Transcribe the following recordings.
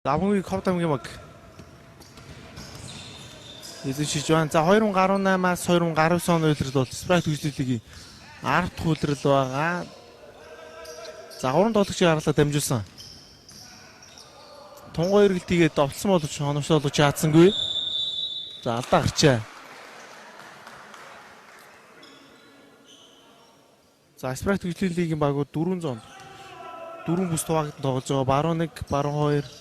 Давгүй Ковдамгийн маг. Эзэн Жуан за 2018-аас 2019 оны үйлрэл бол Sprite үйлчлэгийг 10 дахь үйлрэл байгаа. За 3 тоглогчийг гаргалаа дамжуулсан. Тунгой эргэлтийгээ довтлсон боловч хономштой болж чадсангүй. За алдаа гарчаа. За Sprite үйлчлэгийн багууд 400 бүс туваагдсан тоглож байгаа. Баруун 1, баруун 2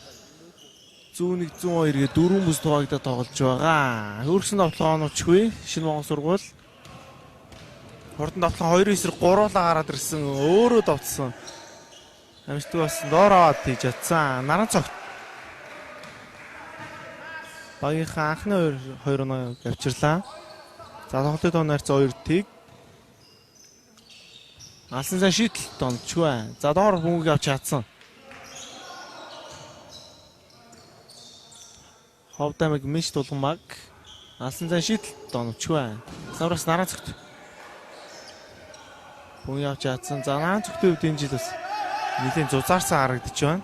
101 102 гээ 4 бүс туваагдаад тоглож байгаа. Хөргсөн тоглоом оноочгүй. Шинэ Монгол сургууль. Хурдан тоглоом 2-9-ээр 3-аа гараад ирсэн. Өөрөө довтлсон. Амжилттай болсон. Доор аваад хийж чадсан. Наран цогт. Багийнхаа анхны 2 оноо авчирлаа. За тоглолтын тоо найрц 2 тийг. Алсан сайн шийдэл томчгүй. За доор бүмгийг авч чадсан. Ховдамаг миш тулгамаг. Алсан сайн шийдэл томчгүй. Савраас наран цогт. Бүмгийг авч чадсан. За наран цогтын үед энэ жил бас нэлийн зузаарсан харагдаж байна.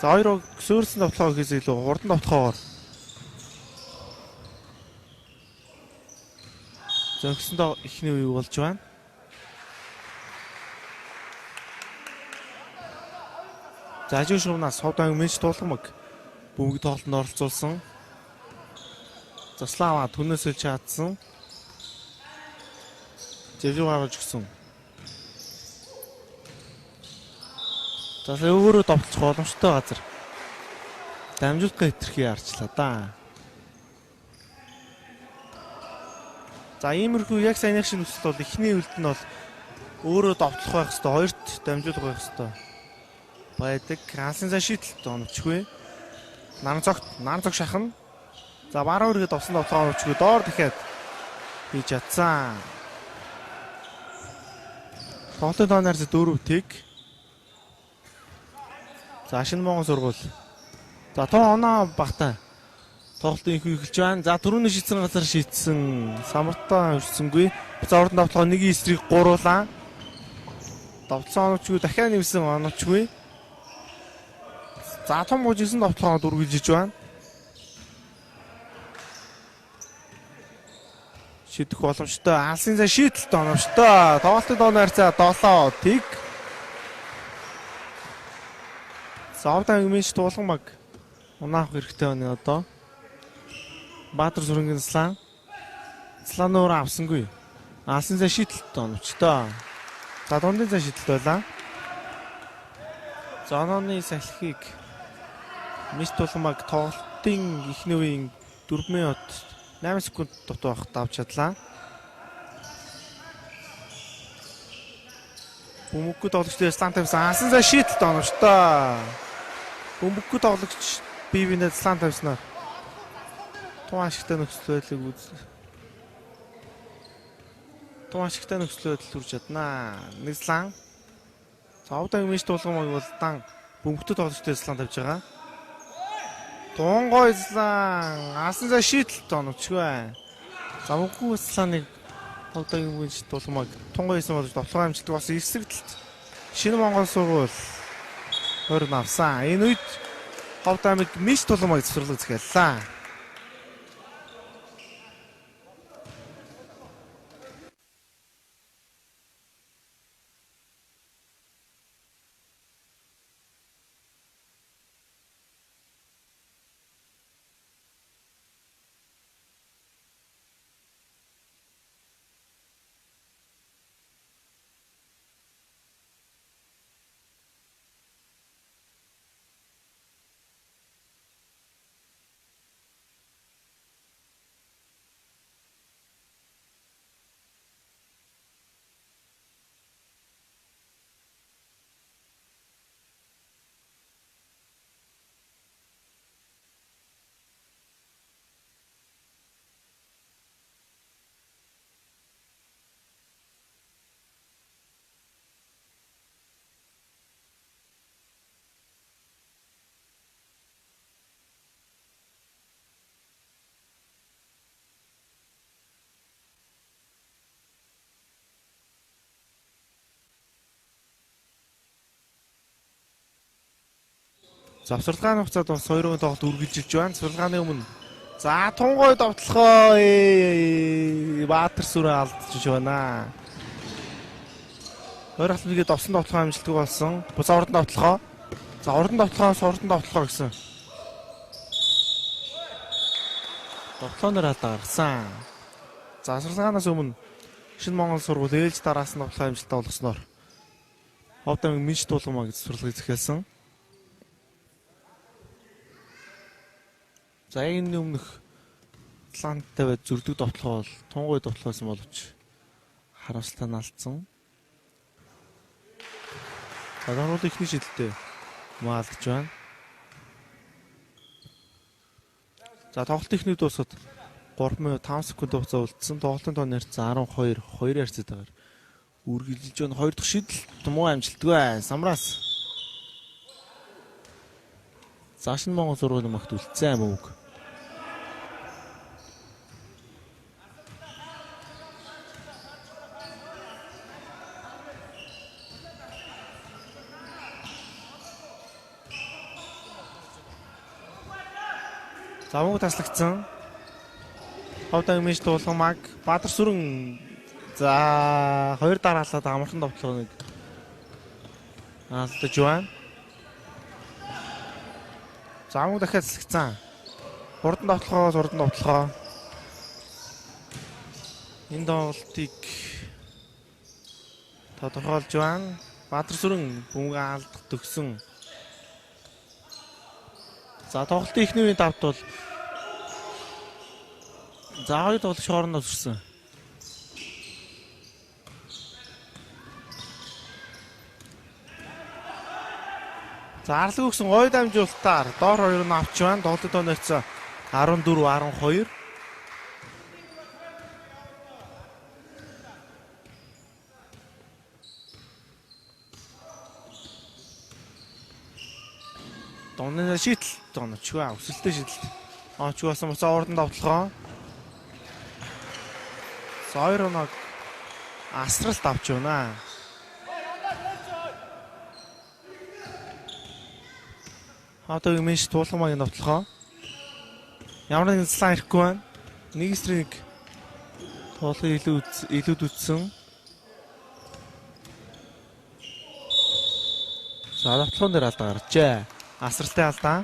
За хоёр сөөрсөн тоглоо гэхээс илүү хурдан тоглохоор зөнгөсөндөө ихний үе болж байна. За ажиг шуунаас Ховдамгийн мэж тулгамаг бүмэг тоглолтод оролцуулсан. Заслава түнээсэл чадсан. Зэвжиг гаргаж өгсөн. За өөрөө довтлох боломжтой газар. Дамжуулах хэтэрхий арчлаа да. За иймэрхүү яг саяных шиг нөхцөл бол эхний үлд нь бол өөрөө довтлох байх хэвээр, хоёрт дамжуулах байх хэвээр байдаг. Алсын цаа шийдэлт оновчгүй. Наран цогт шахна. За баруун үргээд овсон довтлоо оновчгүй. Доор дахиад хийж чадсан. Тоглолтын тооноор 4 тийг. За шинэ Монгол сургууль. За тоо оноо багтаа. Тоглолтын их эхэлж байна. За түрүүний шийдсэн газар шийдсэн. Самартаа өрсөнгүй. За урд довтлоо 1-9-ийг гуруулаа. Довтлсон оновчгүй дахиад нэвсэн оновчгүй. За том гожигсэн довтлоо дүргэж байна. Шийдэх боломжтой. Алсын цаа шийдэлт оновчтой. Тоглолтын тооноор 7 тийг. Ховдамгийн мэж тулгамаг унаах хэрэгтэй байна одоо. Баатар сүрэнгийн Слан өөр авсангүй. Алсын цаа шийдэлт оновчтой. За дундын цаа шийдэлт байлаа. За онооны салхийг мэж тулгамаг тоглолтын эхний үеийн 4 минут 8 секунд дутуу авах давж чадлаа. Бөмбөггүй тоглогчдын Слан тавьсан. Алсын цаа шийдэлт оновчтой. Бөмбөггүй тоглогч бие биенээ Слан тавьснаар тун ашигтай нөхцөл байдлыг үзлээ. Тун ашигтай нөхцөл байдал төрж чаднаа. Нэг Слан. Ховдамгийн мэж тулгамаг бол дан бөмбөгтэй тоглогчдын Слан тавьж байгаа. Тунгой Слан. Алсын цаа шийдэлт оновчгүй. За мөнггүй Сланыг Ховдамгийн мэж тулгамаг тунгой хийсэн болж довтлогоо амжилттай бас эсрэгдэлт. Шинэ Монгол сургууль хорин авсан. Энэ үед Ховдамгийн мэж тулгамаг зөвшөөрлөг захиаллаа. Завсралгааны хугацаанд бас 2-ын тоглолт үргэлжилж байна. Завсралгааны өмнө за тунгой довтлохоо Баатар сүрэн алдчихж байна. Хоёр халмигээ довсон довтлохоо амжилтгүй болсон. Буцаа урдан довтлохоо. За урдан довтлохоо гэсэн. Довтлооноор алдаа гарсан. За завсралгаанаас өмнө Шинэ Монгол сургууль ээлж дараас нь довтлохоо амжилттай болгосноор Ховд аймаг Минж туулгамаа гэж сурлагыг захиалсан. За энэ өмнөх Атланттай бай зөрдөг довтлохоо бол тунгой довтлохоос боловч харамсалтай нь алдсан. Гадаанууд ихний шидэлтэй маалдж байна. За тоглолт ихний дуусаад 3 минут 5 секунд хугацаа үлдсэн. Тоглолтын тооны харьцаа 12 харьцаатайгаар үргэлжилж байна. Хоёр дахь шидэл томоо амжилтгүй Самраас. За Шинэ Монгол сургуулийн магт үлдсэн юм уу? Завгүй таслагдсан. Ховд аймаг Минж туулгамаг Баатар сүрэн за хоёр дараалаад амархан довтлогыг алдаж байна. Завгүй дахиад таслагдсан. Хурдан довтлогоо. Энэ тоглолтыг тодорхойлж байна. Баатар сүрэн бөмбөг алдах төгсөн. За тоглолтын эхний үеийн давт бол за хоёр тоглогч хоорондоо зүрсэн. За арлаг өгсөн ой дамжуулалтаар доор хоёр нь авч байна. Тоглолтын тооны харьцаа 14-12. Донны шийдэл доночгүй өсөлттэй шийдэл. Очгүй басан буцаа урдан давтлахаа. Хоёр оног асралт авч байна. Хавдаг Минж туулгамагийн давтлахаа. Ямар нэгэн слайд ирэхгүй байна. Нэг стрийг туулгыг илүүд үтсэн. За давтлахын дээр алдаа гарчээ. Асралтай алдаа.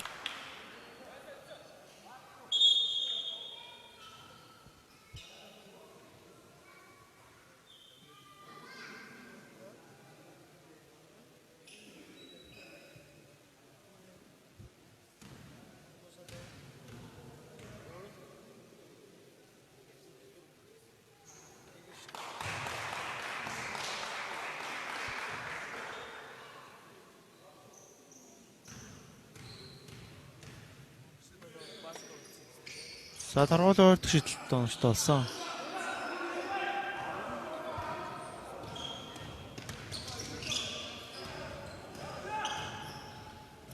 За даргуулын хоёр дахь шийдэлт онцтой болсон.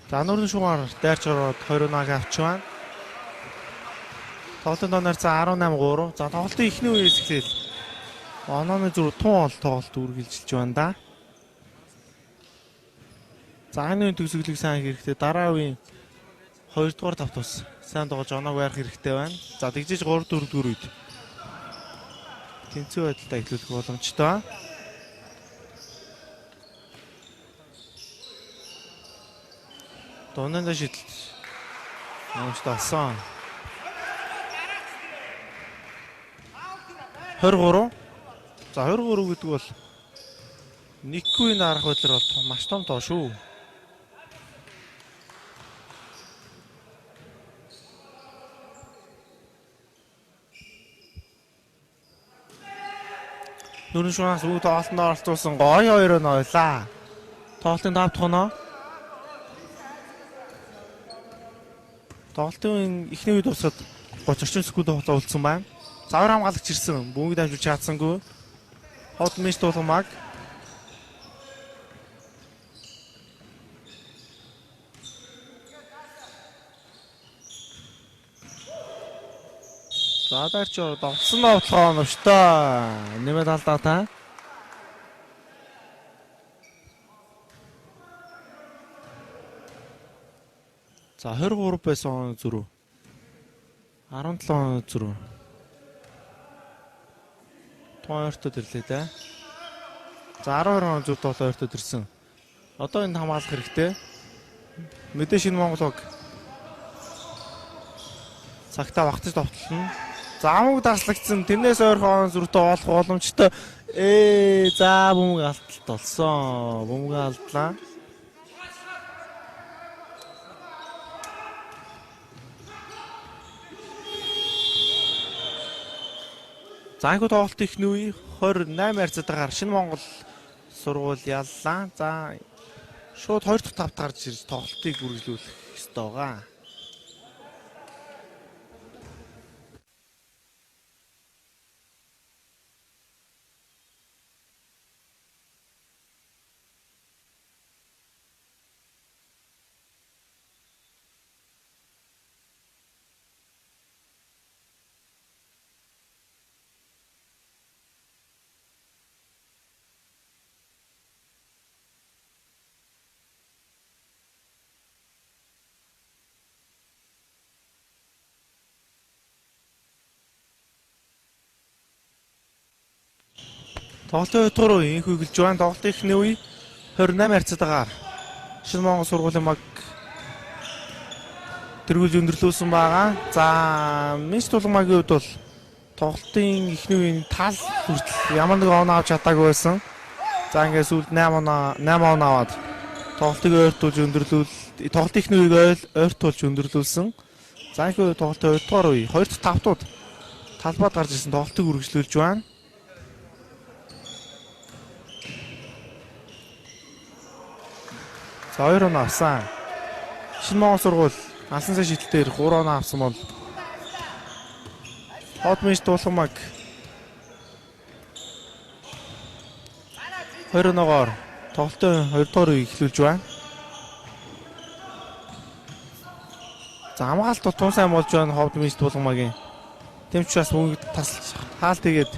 За нүүрэн шугаар дайрч ороод 21-аг авч байна. Тоглолтын тооны харьцаа 18-3. За тоглолтын эхний үеэс эхлээл онооны зүрх тун ол тоглолт үргэлжилж байна да. За энэ үеийн төгсгөлийг сайн хэрэгтэй. Дараа үеийн 2 дугаар тавт бас сайн тоглож оноог байрах хэрэгтэй байна. За тэгжиж 3-4 үед тэнцүү байдалтай эхлүүлэх боломжтой. Донноо шидэлт амжилттай болсон. 23. За 23 гэдэг бол нэггүй нарах байдлаар бол маш том тоо шүү. Нүүрэн шугаас бүгд тоглолтод оролцуулсан гоё хоёр нь ойлаа. Тоглолтын давт хоноо. Тоглолтын эхний үед усад 30 секунд хугацаа үлдсэн байна. Завар хамгаалагч ирсэн. Бөмбөг дамжуулж чадсангүй. Ховд Минж туулгамаг. За даарч довтлсон довтлохоо навштай. Нэмээд алдаа та. За 23 байсан он зүрх. 17 он зүрх. Тоо ойртод ирлээ да. За 12 он зүрх тоо ойртод ирсэн. Одоо энэ хамгаалах хэрэгтэй. Мэдээ шинэ Монголог цагтаа багтаж товтлно. За амуг таслагдсан. Тэрнээс ойрхон он зүрхтэй олох боломжтой. За бөмбөг алдалт болсон. Бөмбөг алдлаа. За анхны тоглолт ихний үе 28 харьцаатаагаар Шинэ Монгол сургууль яллаа. За шууд 2 дахь тавд гарч ирж тоглолтыг үргэлжлүүлэх ёстой байгаа. Тоглолтын хувьд руу инх хөглөж байна. Тоглолтын ихний үе 28 харьцаатаагаар Шинэ Монгол сургуулийн баг тэргүүлж өндөрлүүлсэн байгаа. За Минс тулгамагийн хувьд бол тоглолтын ихний үеийн тал хүртэл ямар нэг он авч чадаагүй байсан. За ингээд сүүлд 8 он аваад тоглолтыг ойртуулж өндөрлүүл тоглолтын ихний үеийг ойртуулж өндөрлүүлсэн. За энэ үед тоглолтын 2 дугаар үе 2 дахь тавтууд талбайд гарч ирсэн тоглолтыг үргэлжлүүлж байна. За 2 он авсан. Шинэ Монгол сургууль алсан цай шидэлтээр 3 он авсан бол Хот Минс тулгамаг 2 оноогоор тоглолтын 2 дугаар үеийг эхлүүлж байна. За хамгаалалт бол тун сайн болж байна Хот Минс тулгамагийн. Тэмч бас мөнгө тасалж хаалт тэгээд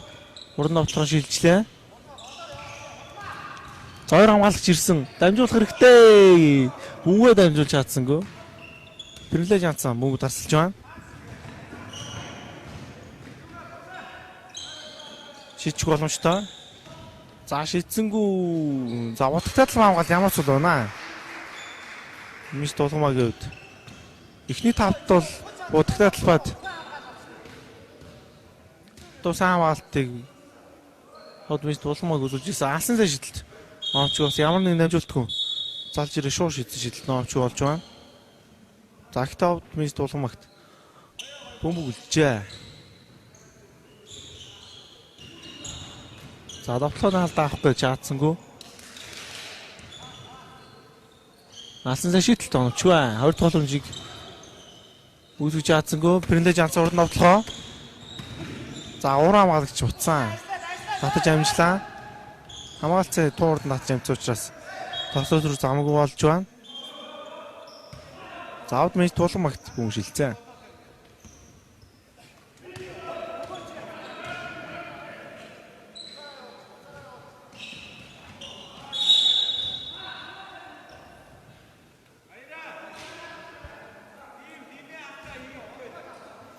уран новтлохоо шилжлээ. За хоёр хамгаалагч ирсэн. Дамжуулах хэрэгтэй. Мөнгөө дамжуулж чадсангүй. Привилеж янцсан мөнгө тасалж байна. Шийдчих боломжтой. За шийдсэнгүү. За утгатай тал хамгаал ямар ч бол байна. Минс тулгамагийн хувьд эхний тавт бол утгатай талбайд тусаа хамгаалтыг Хот Минс тулгамаг үзүүлж ирсэн. Алсан цай шидэлт Номч бас ямар нэг дамжуултгүй залж ирээ шууд шийдсэн шийдэлт номч болж байна. За Хот Минс тулгамагт бөмбөг үлжээ. За довтлооны алдаа авах гэж чадсангүй. Алсан цай шийдэлт номч бай. 2 дахь боломжийг үүсгэж чадсангүй. Привилеж анц урд довтлоо. За уран хамгаалагч утсан. Татаж амжлаа. Хамгаалцаа туурд натж амц учраас тоглолт руу замгүй болж байна. За Хот Минс тулгамагт бүм шилцээ.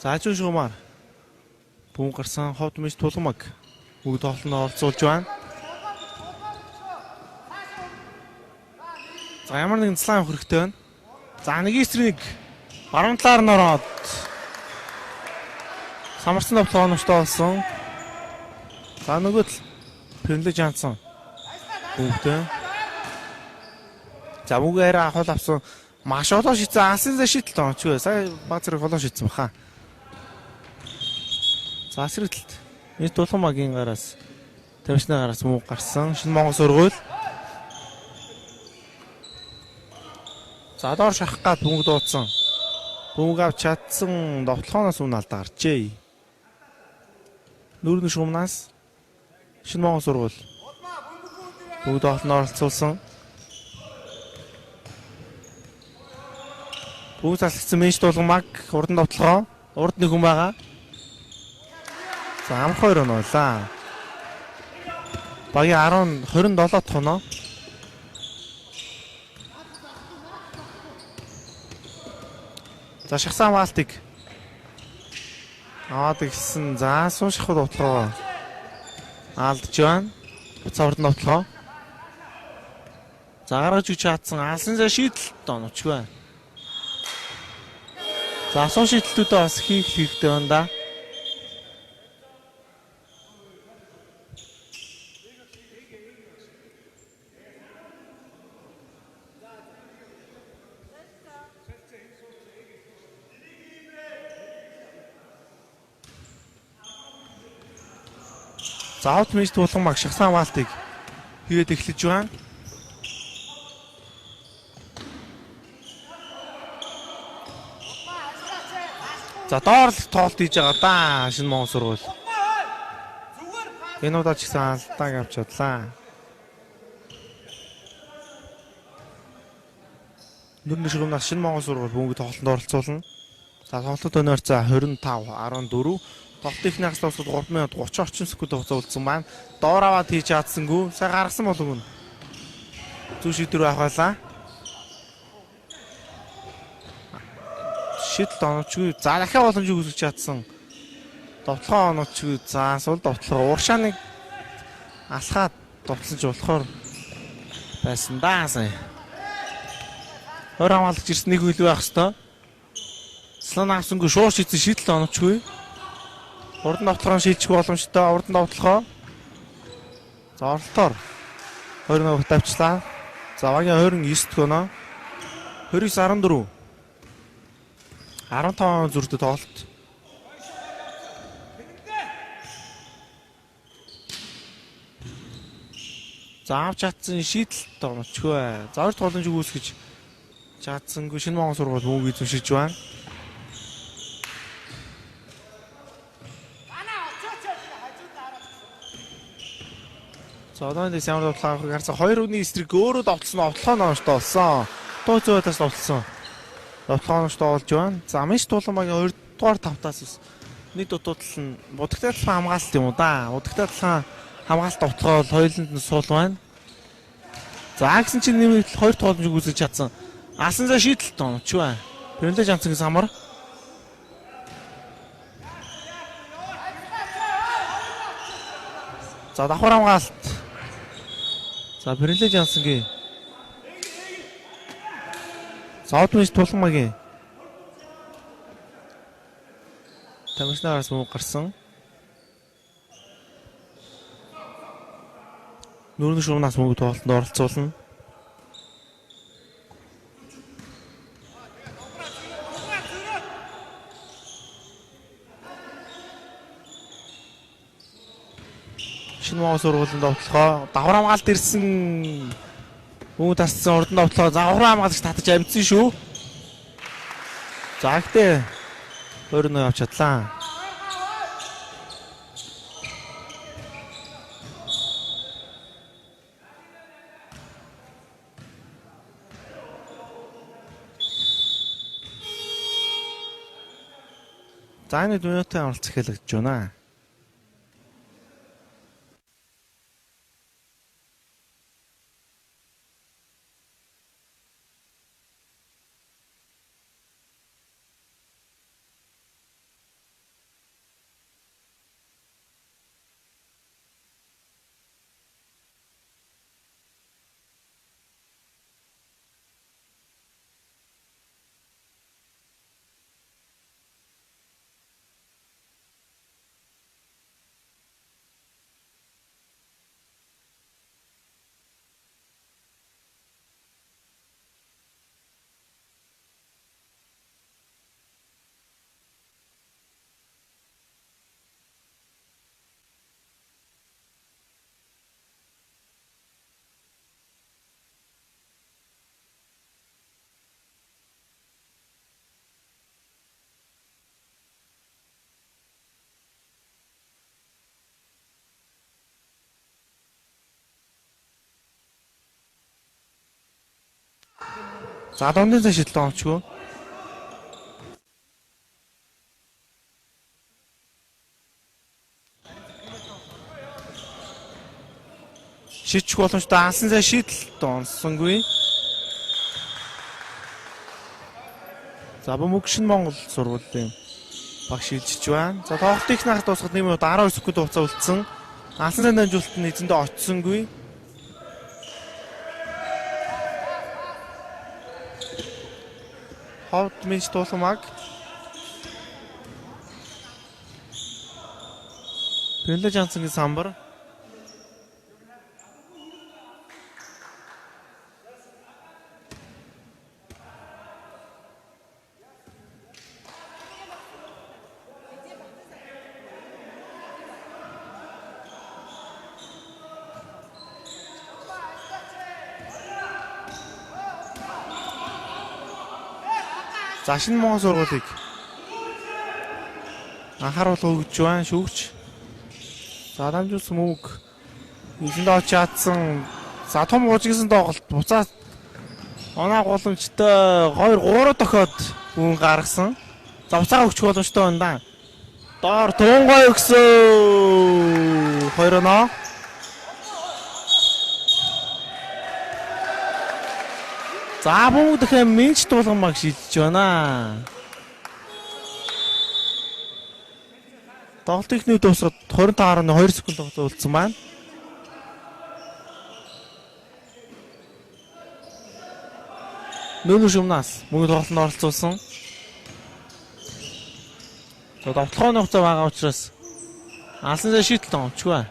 За ажуу шуумаар бүм гарсан Хот Минс тулгамаг бүгд тоглолтод оролцуулж байна. За ямар нэгэн цалан авах хэрэгтэй байна. За нэг эсрэг баруун талаар нь ороод самарсан тоглоом номтой болсон. За нөгөө тал Привилеж янцсан. Бүгдээ. За бүгд арай ахвал авсан. Маш олон шийдсэн алсын цай шийдэлт онч вэ. Сая баг зэрэг олон шийдсэн баха. За сэргэлт Минс тулгамагийн гараас тамирчны гараас муу гарсан. Шинэ Монгол сургууль. За доор шахах гад бөмбөг дуудсан. Бөмбөг авч чадсан довтлохоноос өмнө алдаа гарчээ. Нүүрний шуумнаас Шинэ Монгол сургууль бүгд тоглолтод оролцуулсан. Бүгд залгсан Минс тулгамаг урдан довтлохоо. Урд нэг хүн байгаа. За амх 2 оноо лаа. Багийн 27 дахь оноо. За шахсан хамгаалтыг аваад ирсэн. За сууших бодлого алдж байна. Буцаа урд нь бодлого. За гаргаж үч чадсан алсан за шийдэлт оновч байна. За асуун шийдэлтүүдээ бас хийх хэрэгтэй байна да. За аут мэж тулган баг шахсан хамгаалтыг хийгээд эхлэж байна. За доор л тоолт хийж байгаа да шинэ Монгол сургууль. Энэ удаа ч гэсэн алдааг авч чадлаа. Нүрийн шугамнаас шинэ Монгол сургууль бүгд тоглолтод оролцуулна. За тоглолтод өнөр за 25 14 тоглолт ихнээс тусад 3 минут 30 орчим секунд хугацаа үлдсэн байна. Доор аваад хийж чадсангүй. Сайн гаргасан болов уу? Зүг шийдвэр авахлаа. Шийдэлт оновчгүй. За дахиад боломжийг үүсгэж чадсан. Довтлогоо оновчгүй. За сул довтлогоо ууршааныг алхаад довтлсон ч болохоор байсан да сая. Өөр хамгаалагч ирсэн нэг үйл байх хэвээр. Слан авсангүй шууд шийдсэн шийдэлт оновчгүй. Урд нь довтлогоо шийдчих боломжтой. Урд нь довтлогоо. За оролтоор 20 тавьчлаа. За вагийн 29 төгөнө. 29 14 15 зүрхтэй тоглолт. За авч чадсан шийдэлт оновчгүй. За хоёр тоглоомжийг үүсгэж чадсангүй шинэ Монгол сургууль мөнгө эзэмшиж байна. За одооний ямар тоглоом гарсан 2-1 эсрэг өөрөө довтлсон отлохоо номштой болсон. Туу зөөдөөс довтлсон. Довтлооноос тоглож байна. За Миш Туланбагийн 2 дугаар тавтаас нэг дутуудлал нь будагтай талхан хамгаалалт юм уу да. Будагтай талхан хамгаалалт довтлогоо хоёуланд нь суул байна. За гэсэн чинь нэмэлт 2 тоглоомжийг үүсгэж чадсан. Алсан за шийдэлт оновч байна. Пенальти жанцгийн самар. За давхар хамгаалалт. За пенальти жанцгийн Саудмис Туланбагийн тамирчнаас мөн гарсан. Нүрийн шугамнаас мөнгө тоглолтод оролцуулна. Шинэ Монгол сургуулийн довтлогоо давхар хамгаалалт ирсэн. Мөнгө тасцсан урд нь довтлоо. За уран хамгаалагч татаж амжсан шүү. За ихтэй 20 авч чадлаа. За энэ минутын оролцох хэлэгдэж байна. За дундын цаа шийдэлт оновчгүй. Шийдчих боломжтой алсан цаа шийдэлт онсонгүй. За Бөмбөг Шинэ Монгол сургуулийн баг шилжиж байна. За тоглолт их нахад дуусахад 1 минут 19 секунд хугацаа үлдсэн. Алсан сайн дамжуулалт нь эзэндээ очсонгүй. Ховд Минч тулмаг. Пэлэ Жансонгийн самбар. За Шинэ Монгол сургуулийг анхааруулга өгч байна шүүгч. За дамжуулсан мөг эзэндээ очиж чадсан. За том гужигсан тоглолт буцаад оноо голамжтой 2-3 дохиод үн гаргасан. За буцаага өгчих боломжтой байна да. Доор тунгой өгсөн. 2-0. За Бөмбөг дахин Минч тулгамаг шилжиж байна. Тоглолт ихний дуусаад 25.2 секунд хугацаа үлдсэн байна. Нүүн шумнаас мөнгө тоглолтод оролцуулсан. За довтлооны хугацаа байгаа учраас алсан зай шийдэлт онцгүй.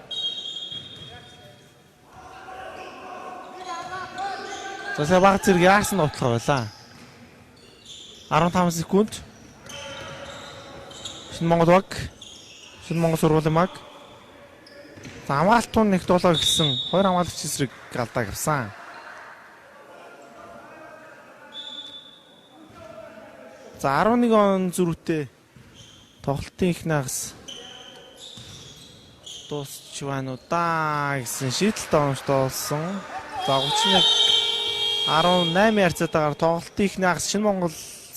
За сая баг зэрэг яасан довтлоо байлаа. 15 секунд. Шинэ Монгол баг. Шинэ Монгол сургуулийн баг. За хамгаалтын нэг дуулаа гэлсэн 2 хамгаалагч эсрэг галдаа гавсан. За 11 он зүрхтэй тоглолтын их нагас дуусч байна уу да гэсэн шийдэлт онцтой болсон. За 18 ярцаатаагаар тоглолтын их нагас Шинэ Монгол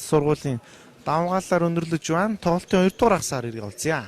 сургуулийн давмгаалаар өндөрлөж байна. Тоглолтын 2 дугаар хагасаар ирэх болцъя.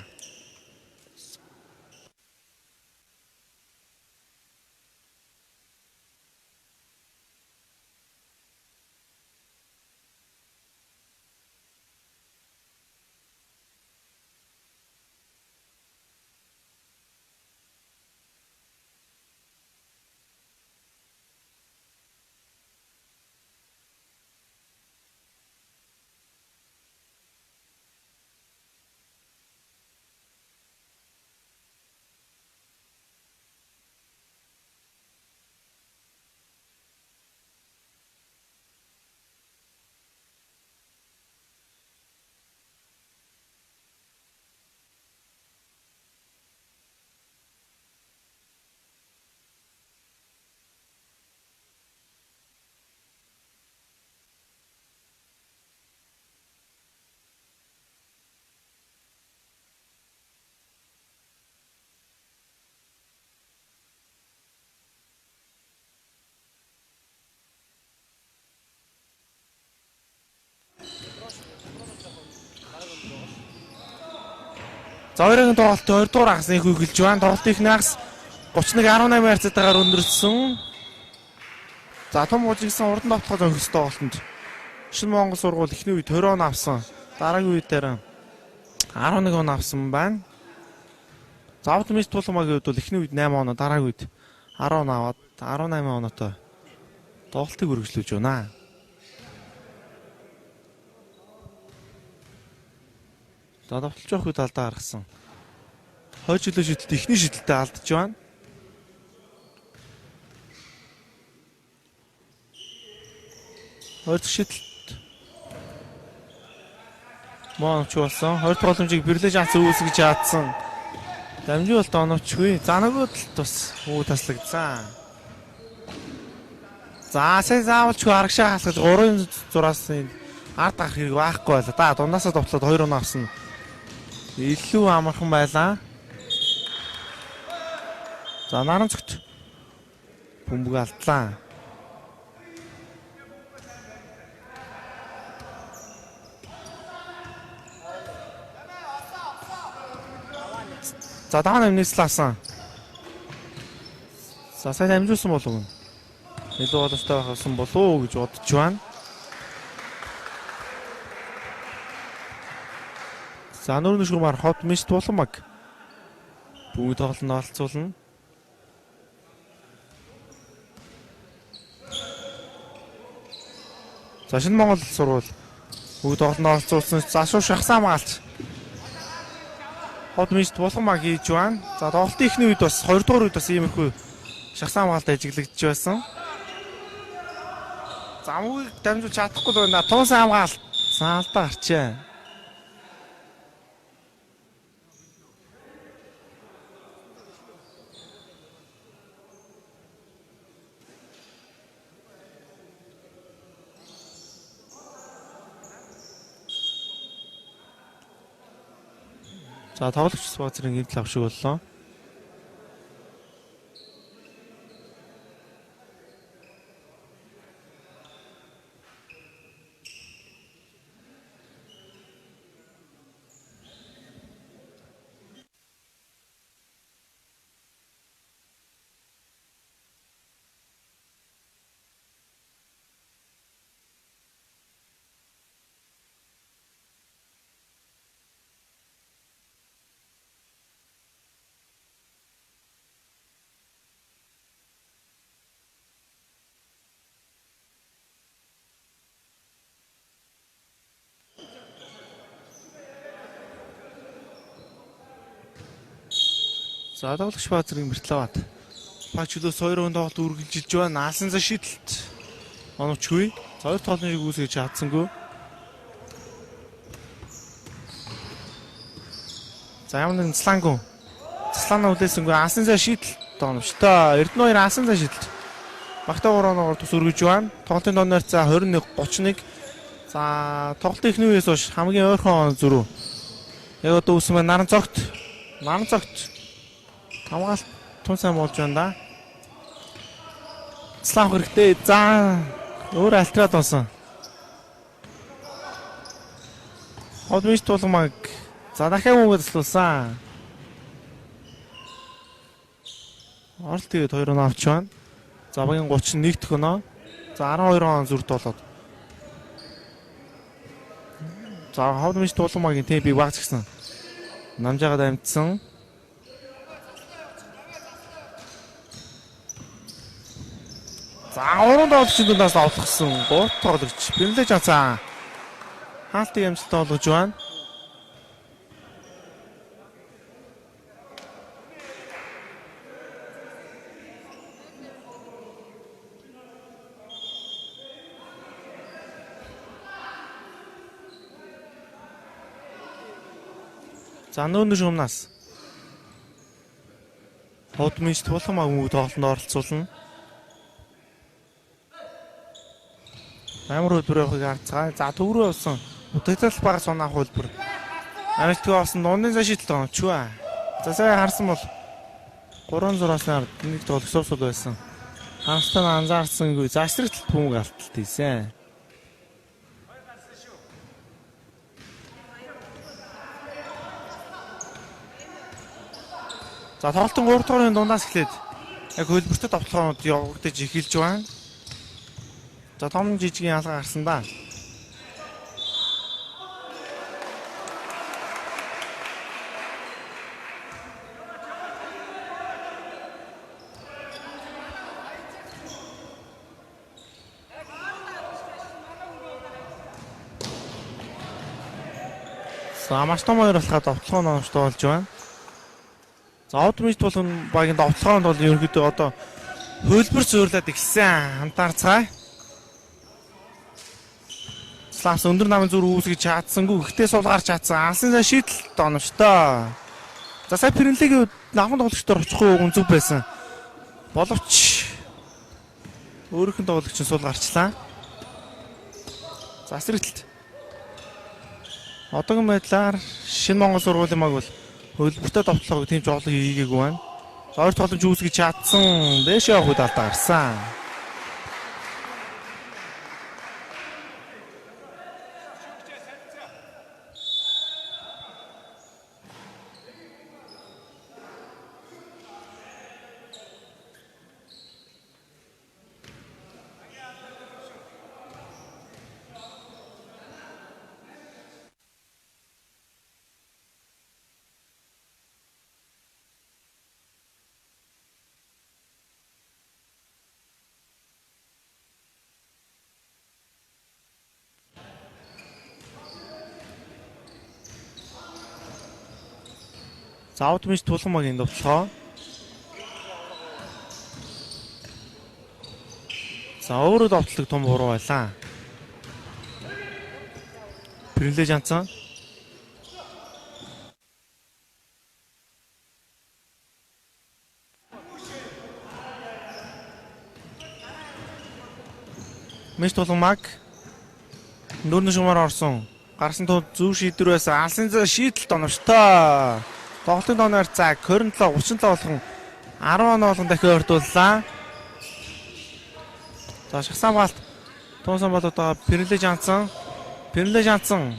За хоёрын тоглолтын 2 дугаар хагасны их хөглөж байна. Тоглолтын их нагас 31-18 ярцаатаагаар өндөрлсөн. За том гужигсан урдан довтлоход өнгөрсөн тоглолтод Шинэ Монгол сургууль эхний үед 20 он авсан. Дараагийн үед дээр 11 он авсан байна. За Авдмис тулмагийн үед бол эхний үед 8 оноо, дараагийн үед 10 он аваад 18 оноотой тоглолтыг үргэлжлүүлж байна. За давталж явах үед алдаа гаргасан. Хойд жилийн шидэлт эхний шидэлтэд алдаж байна. Хойд шидэлт Монч болсон. Хойд боломжийг Пэлэ Жансон үүсгэж чадсан. Дамжуулалт оновчгүй. За нөгөөд л тус үү таслагдсан. За сайн заавалчгүй арагшаа хасгаж 3-6-аас ард гарах хэрэг байхгүй байлаа. Да дундаасаа довтлоод 2 оноо авсан. Илүү амархан байлаа. За наран цогт бөмбөг алдлаа. За даан амнислаасан. За сайн амжуулсан болов уу? Илүү боломжтой байсан болов уу гэж бодож байна. За нүүрний шугамар хот миш тулмаг. Бүгд тоглолтод оролцуулна. За шинэ Монгол сургууль бүгд тоглолтод оролцуулсан. За шууд шахсан хамгаалч. Хот миш тулмаг хийж байна. За тоглолтын эхний үед бас 2 дугаар үед бас иймэрхүү шахсан хамгаалт ажиглагдж байсан. Замыг дамжуулж чадахгүй байна. Тунсан хамгаалт. Саалтаа гарчээ. За тоглогч Баазрын гэмтэл авшиг боллоо. За тоглогч Баазрын Мэртлават. Пачулос 2 тоглолт үргэлжилж байна. Наасан за шидэлт. Оновчгүй. 2 тоглолтыг үүсгэж чадсангүй. За ямар нэгэн Заслангу. Заслана үлээсэнгүй асан за шидэлт оновчтой. Эрдэнэ 2 асан за шидэлт. Багтаа 3 оноор тус үргэж байна. Тоглолтын доноор за 21-31. За тоглолтын эхний үеэс хойш хамгийн ойрхон зөрүү. Яг одоо үүсмэ наран цогт. Наран цогт. Хамгаалт тун сайн болж байна да. Слав хэрэгтэй. За өөр альтраад онсон. Хот миш тулмаг. За дахиад мөнгө заслуулсан. Оролт тэгээд 2 оноо авч байна. За багийн 31 дэх оноо. За 12 он зүрт болоод. За хот миш тулмагийн темпийг багц гисэн. Намжаагаад амжсан. За 3 тоглогчид дундаас авлгсан 3 тоглогч бэлдэж авсан. Хаалтын амжилттай болгож байна. За нүүрний шугамнаас хот миш тулмаг мөнгө тоглолтод оролцуулна. Амар хөлбөр явахыг харцгаа. За төв рүү явсан. Утагтал багаас унаах хөлбөр. Амжилтгүй болсон дундын цаа шидэлт оновчгүй. За сайн харсан бол 3-6-аар нэг тоглогч сувсул байсан. Хамстан анзаарсангүй. Засралт бүмэг алталт хийсэн. За тоглолтын 3 дугаарын дундаас эхлээд яг хөлбөртөд тоглоомод явагдаж эхэлж байна. За том жижигэн ялгаа гарсан да. За маш том хоёр болоход довтлогоо номжтой болж байна. За автомат болгон багийн довтлогоонд бол ерөнхийдөө одоо хөлбөр зөөрлөд ихсэн хамтаарцгаая. Славс өндөр намын зүр үүсгэж чадсангүй. Гэхдээ сул гарч чадсан. Алсын за шийдэлт оновчтой. За сая Премьер-лигийн намхан тоглогчдоор очихгүй үн зүг байсан. Боловч өөрийнх нь тоглогч нь сул гарчлаа. Засралт. Одоогийн байдлаар шинэ Монгол сургуулийн маг бол хөлбөртөө товтлогоо тийм жолоо хийгээгүй байна. За хоёр тоглогч үүсгэж чадсан. Дэшээ явах үед алдаа гарсан. Заавд мэж тулмагийн довтлохоо. За өөрөө довтлог том буруу байлаа. Привилеж анцсан. Мэж тулмаг нүүрний шумаар орсон. Гарсан тул зөв шийдвэр байсан. Алсын зэ шийдэлт оновчтой. Тоглолтын доноор цаг 27 37 болгон 10 он болгон дахин ойртууллаа. За шахсан балт тунсан бол одоо Привилеж анцсан. Привилеж анцсан.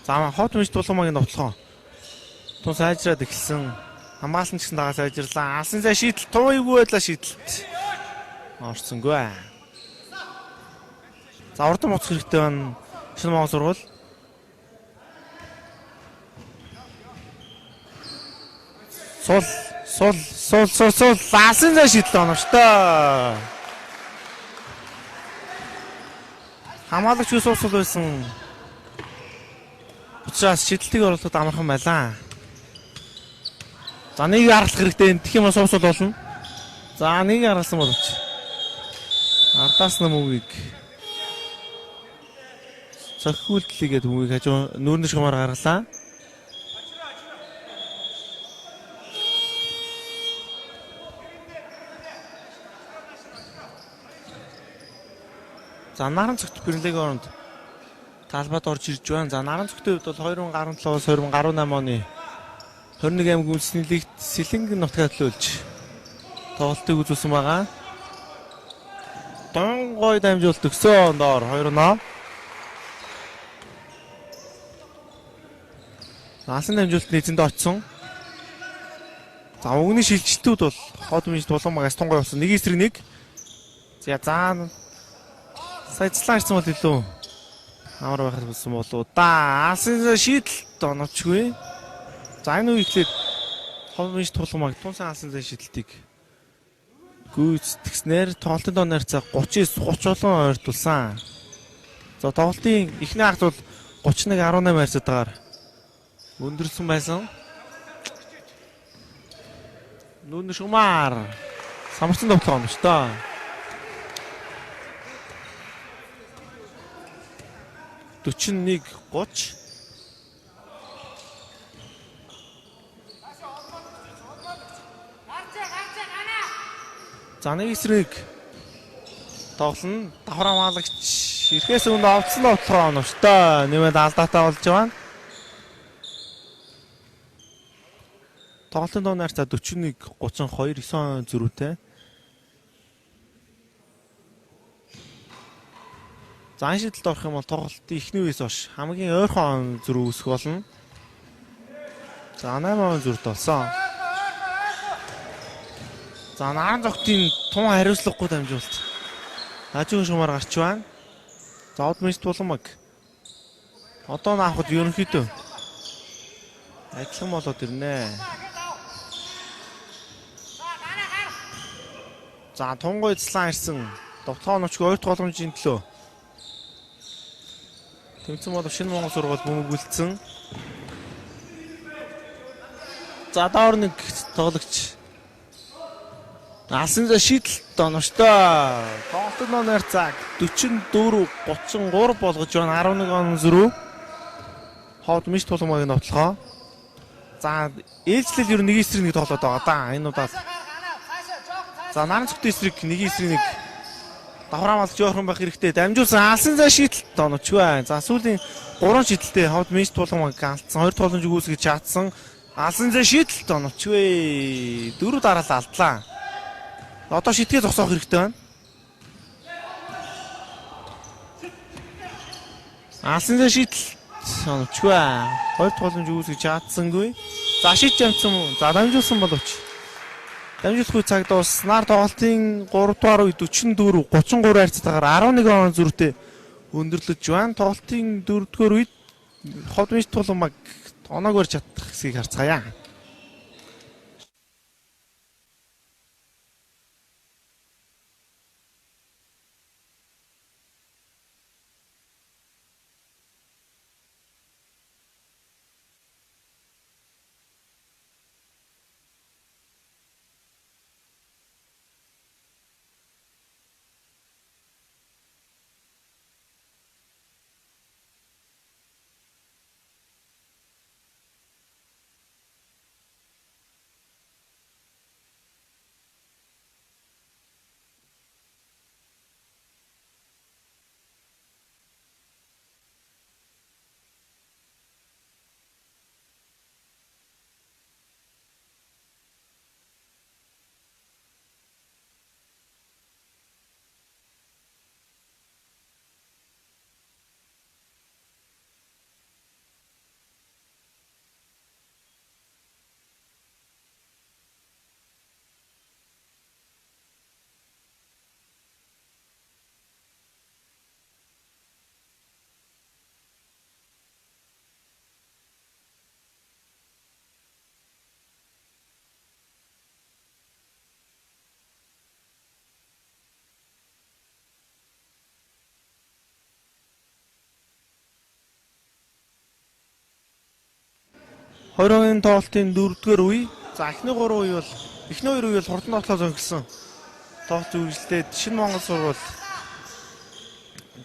За хот мэж тулмагийн довтлохоо. Тун сайжраад эхэлсэн. Хамгаалсан ч гэсэн дагаа сайжирлаа. Алсын зэ шийдэлт тууйгүй байлаа шийдэлт. Орцсонгүй. За урдан моц хэрэгтэй байна. Шинэ Монгол сургууль. Сул. Алсын зэ шийдэлт оновчтой. Хамгаалагч юу суусал байсан. Учраас шийдэлтийг оруулахад амархан байлаа. За нэг аргалах хэрэгтэй. Тэгэх юм суусал болно. За нэг аргалсан боловч. Ардаас нам үгийг цохиулдлыгээд үгийг хажуу нүүрний шумаар гаргалаа. За наран цогт Привилегийн оронд талбайд орж ирж байна. За наран цогтын хувьд бол 2017-оос 2018 оны 21 аймаг үндэсний лигт Сэлэнг нутгаар төлөөлж тоглолтыг үзүүлсэн байгаа. Донгой дамжуулт өгсөн доор 2-0. Алсын дамжуулт нэзэнд очсон. За өгний шилжилтүүд бол хот мэж тулмагаас тунгой болсон. 1-1. За саяцлаа ирсэн бол илүү амар байхад болсон болоо да. Алсын шийдэлт оновчгүй. За энэ үе ихлээр хот мэж тулмаг тунсан алсын шийдэлтийг гүйцэтгэснээр тоглолтын доо найрцаа 39-30 болон ойртуулсан. За тоглолтын эхний хагт бол 31-18 хайрцаатаар өндөрсөн байсан. Нүүрний шумаар самарсан довтлоо оновчтой. $41-30. За нэг эсрэг тоглоно. Давхар хамгаалагч ирэхээс өмнө овцсон довтлохоо оновчтой. Нэмээд алдаатай болж байна. Тоглолтын доо найрцаа 41-32 9 зөрүүтэй. За энэ шийдэлд орох юм бол тоглолтын эхний үеэс хойш хамгийн ойрхон зөрүү үүсэх болно. За 8 зөрүүт болсон. За наран цогтын тун хариуцлагагүй дамжуулт. Хажуугийн шумаар гарч байна. За од мэж тулмаг. Одоо наахад ерөнхийдөө адилхан болоод ирнэ. За тунгой цлаа ирсэн. Довтлоо ночгүй ойрт боломжийн төлөө. Тэмцэн болов шинэ Монгол сургууль бөмбөгөлдсөн. За доор нэг тоглогч. Алсын шийдэлт оновчтой. Тоглолтын доо найрцаг 44-33 болгож байна. 11 он зөрүү. Хот мэж тулмагийн довтлохоо. За ээлжлэл ер нь 1-1 тоглоод байгаа да. Энэ удаад. За наран цогт эсрэг 1-1 давхраа малж жоохрон байх хэрэгтэй. Дамжуулсан алсын шийдэлт оновчгүй. За сүүлийн 3 шийдэлтэй хот мэж тулмаг алдсан. 2 тогломж үүсгэж чадсан. Алсын шийдэлт оновчгүй. 4 дараалал алдлаа. Одоо шидгээ зогсоох хэрэгтэй байна. Алсын шийдэлт оновчгүй. 2 тогломж үүсгэж чадсангүй. За шийдэж амжсан. За дамжуулсан боловч. Дамжуулахгүй цаг дууснаар тоглолтын 3 дугаар үе 44-33 хайрцаатаагаар 11 он зөрүүтэй өндөрлөж байна. Тоглолтын 4 дугаар үед хот мэж тулмаг оноог барьж чадах хэсгийг харцгаая. 20-ын тоглолтын 4-р үе. За эхний 3 үе бол эхний 2 үе бол хурдан тоглолтоо зөнгөсөн. Тоглолт үргэлжлээд Шинэ Монгол сургууль.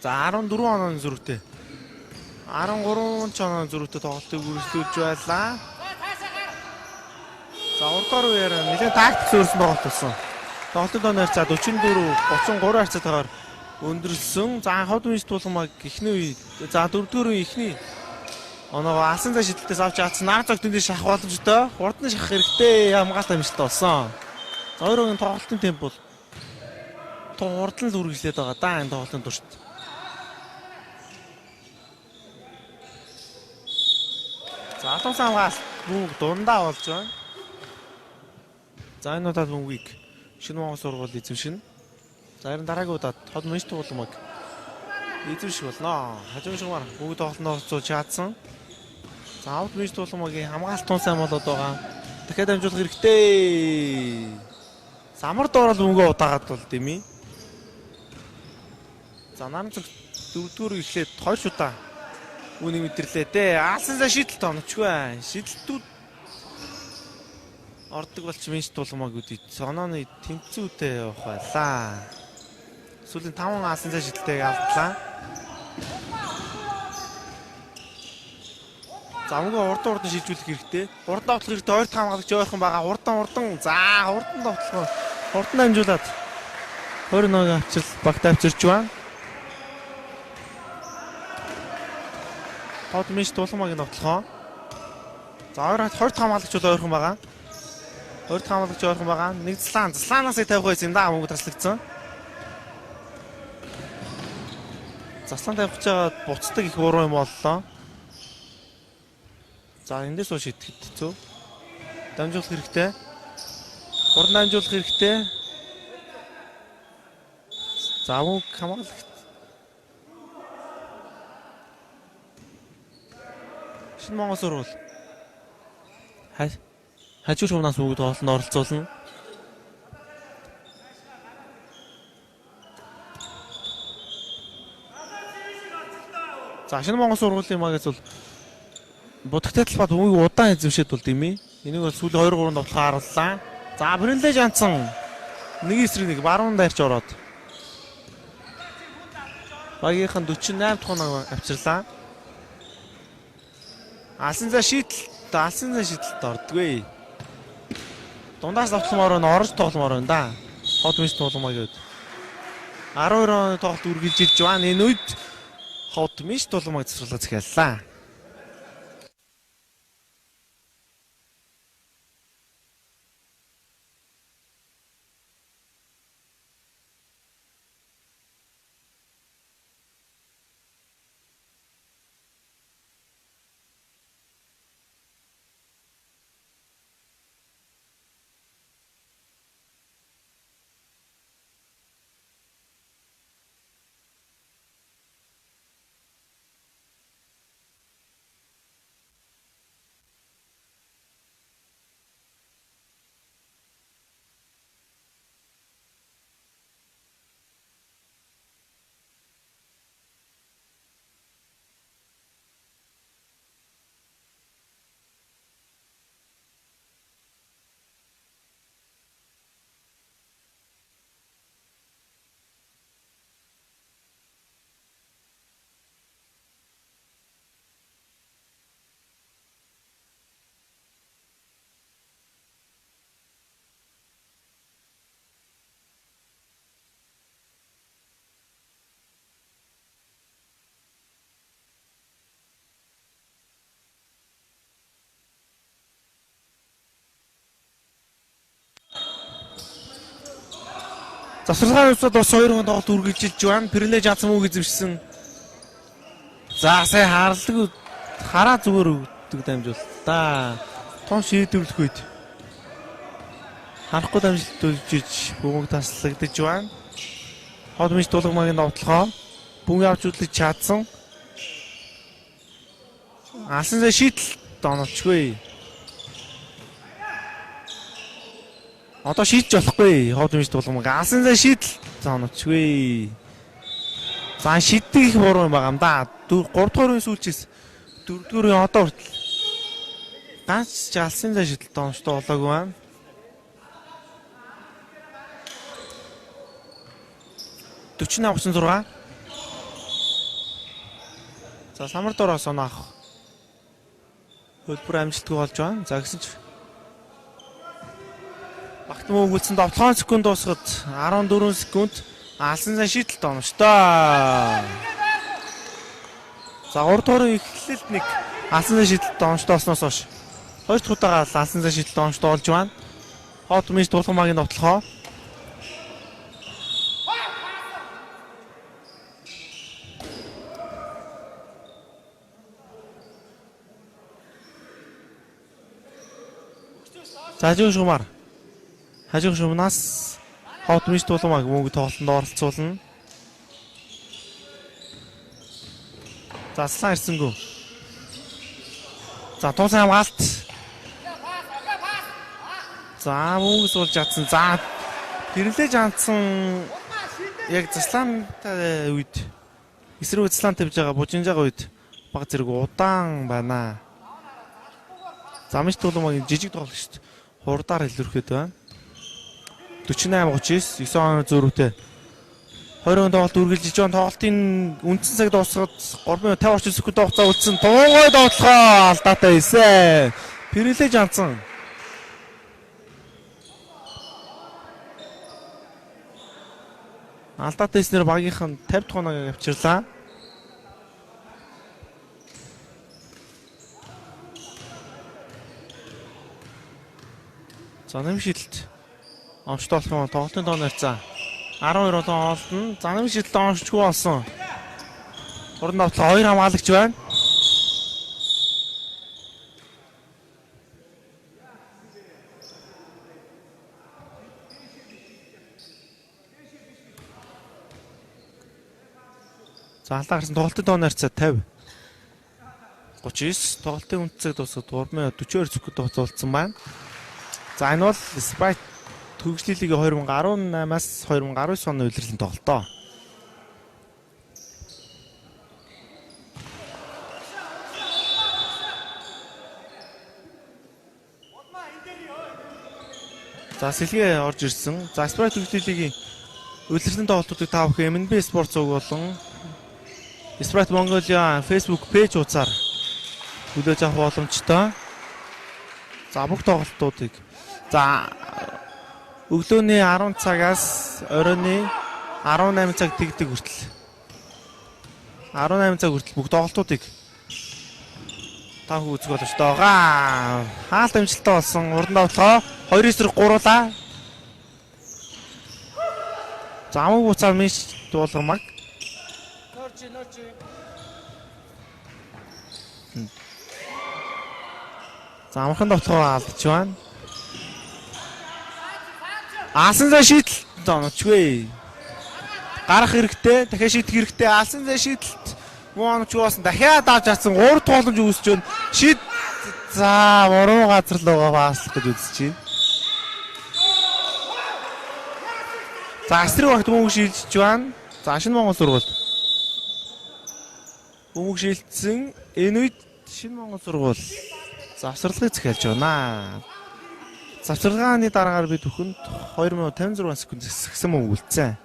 За 14 онооны зүрхтэй. 13 ч онооны зүрхтэй тоглолтыг үргэлжлүүлж байлаа. За урдгаар үеэр нэлээд тактик зөрсөн тоглолт болсон. Тоглолтын доноор за 44-33 харьцаатайгаар өндөрсөн. За хот мэж тулмаг эхний үе. За 4-р үе эхний оноогоо алсан цай шидэлтээс авч яатсан. Наад зогт энэ шахах боломжтой. Хурдан шахах хэрэгтэй. Хамгаалалт амжилттай болсон. За 2-ын тоглолтын темп бол хурдан л үргэлжлээд байгаа да энэ тоглолтын туршид. За атомсан хамгаалалт бүгд дундаа болж байна. За энэ удаад бүгд Шинэ Монгол сургууль эзэмшин. За харин дараагийн удаад хот мэж тулмаг эзэмших болно. Хажуу шугамар бүгд тоглолтод оролцож чадсан. За хот мэж тулмагийн хамгаалалт тун сайн болоод байгаа. Дахиад амжуулах хэрэгтэй. Самар доорол мөнгө удаагаад бол дими. За наран зүг 4-р эхлээд 2 удаа үнийг мэдэрлээ дээ. Аалсан цай шидэлт оночгүй. Шидэлтүүд ордог болч мэж тулмаг үдий. Онооны тэмцүүтэй явах байлаа. Сүүлийн 5 аалсан цай шидэлтэйг алдлаа. За мөнгө урдан шийдвэрлэх хэрэгтэй. Урдан тоглох хэрэгтэй. Ойрт хамгаалагч ойрхон байгаа. Урдан. За урдан тоглох. Урдан амжуулаад 21 авчил багт авчирч байна. Хот мэж тулмаг тоглохоо. За ойрт хамгаалагч бол ойрхон байгаа. Ойрт хамгаалагч ойрхон байгаа. Нэг заслаанаас тавих байсан юм да мөнгө таслагдсан. Заслан тавих гэж байгаа буцдаг их буруу юм боллоо. За эндээс уу шийдэх хэцүү. Дамжуулах хэрэгтэй. Хурдан дамжуулах хэрэгтэй. За мөнгө хамгаалагч. Шинэ Монгол сургууль. Хажуу шугамнаас бүгд тоглолтод оролцуулна. За Шинэ Монгол сургуулийн магаас бол будагтай талбайд бүгд удаан эзэмшээд бол дими. Энийг бол сүүлийн 2-3 тоглохоор харууллаа. За Бринлэ Жансан нэг эсрэг нэг баруун дайрч ороод багийнхан 48 дахь оноо авчирлаа. Алсан цай шидэлт ордгүй. Дундаас тогломоор орж тогломоор байна да. Хот мэж тулмаа гээд 12 оны тоглолт үргэлжилж байна. Энэ үед хот мэж тулмаа засварлаж захиаллаа. Засварлагын үсэд бас 2 тоглолт үргэлжилж байна. Бринлэ Жансан үг эзэмшсэн. За сая харалдаг хараа зүгээр өгдөг дамжуул. Да. Тон шийдвэрлэх үед харахгүй дамжилт үлжиж бүгд таслагдж байна. Хот мэж тулмагийн довтлохоо бүгд авч үзлэж чадсан. Алсан цай шийдэлт оноочгүй. Одоо шийдэж болохгүй. Хот мэж тулмаг алсан цай шийдэлт оноочгүй. За шийддэг их буруу юм байгаа юм да. 3 дугаар үеийн сүүлчээс 4 дугаар үеийн одоо хүртэл Ганц ч алсын зай шидэлт оомштой болоогүй байна. Төчнө 36. За самар дороо соноох. Хөлбөр амжилтгүй болж байна. За гэсэн ч багтмаа өгүүлсэн 7 секунд дуусахад 14 секунд алсан зай шидэлт оомштой. За 3 дугаар эхлэлд нэг алсан зай шидэлт оомштой болсноос хойш 2 дахь удаага алсан зай шидэлт оомштой болж байна. Хот мэж тулгамаагийн довтлохоо. За хажуу шумнаас хот мэж тулгамааг мөнгө тоглолтод оролцуулна. За аслан ирсэнгүү. За туусан хамгаалт. За мөнгө суулж чадсан. За гэрлэж анцсан яг заслаантай үед эсрэг заслаан тавьж байгаа бужинж байгаа үед баг зэрэг удаан байна. Замж тулмагийн жижиг тоглогчд хурдаар илэрхээд байна. 48-39 9 оны зөрүүтэй 20 тоглолт үргэлжлэж байгаа. Тоглолтын үндсэн цаг дуусахад 350 орчим секунд хугацаа үлдсэн. Тунгой доотлохоо алдаатай хийсэн. Пэрэлэж анцсан. Алдаатай хийснээр багийнхан 50 дахь оноог авчирлаа. За нэм шидэлт оомштой болох юм тоглолтын доо нарцаа 12 олон хоолтно. За нэм шидэлт оомшгүй болсон. Уран давтлага 2 хамгаалагч байна. За алдаа гарсан тоглолтын доо нарцаа 50. 39 тоглолтын үндсэг дуусаад 3:42 секунд хугацаа байна. За энэ бол Sprite төгслийн лигийн 2018-аас 2019 оны улирлын тоглолтоо. За сэлгээ орж ирсэн. За Sprite төгслийн лигийн улирлын тоглолтуудыг та бүхэн MNB Sports уг болон Sprite Mongolia Facebook пэйж хуудасаар хүлээж авах боломжтой. За бүх тоглолтуудыг за өглөөний 10 цагаас оройны 18 цаг тэгдэг хүртэл 18 цаг хүртэл бүх тоглолтуудыг та бүхэн үзэх боломжтой байгаа. Хаалт амжилттай болсон уран давтлага 2-3 гуруулаа. За амаг буцаад мэж дуулгамаг. За амархан давталгаа алдаж байна. Алсан зай шийдэлт оночгүй. Гарах хэрэгтэй, дахиад шийдэх хэрэгтэй. Алсан зай шийдэлт муу оночгүй болсон. Дахиад авч чадсан 3 дахь боломж үүсэж байна. Шийд за буруу газар л байгаа бааслах гэж үзэж байна. За эсрэг багт мөнгө шилжиж байна. За шинэ Монгол сургууль. Мөнгө шилжсэн. Энэ үед шинэ Монгол сургууль завсарлагыг захиалж байна. Завсаргааны дараагаар бид бүхэнд 2:56 секунд засагсан мөнгө үлдсэн.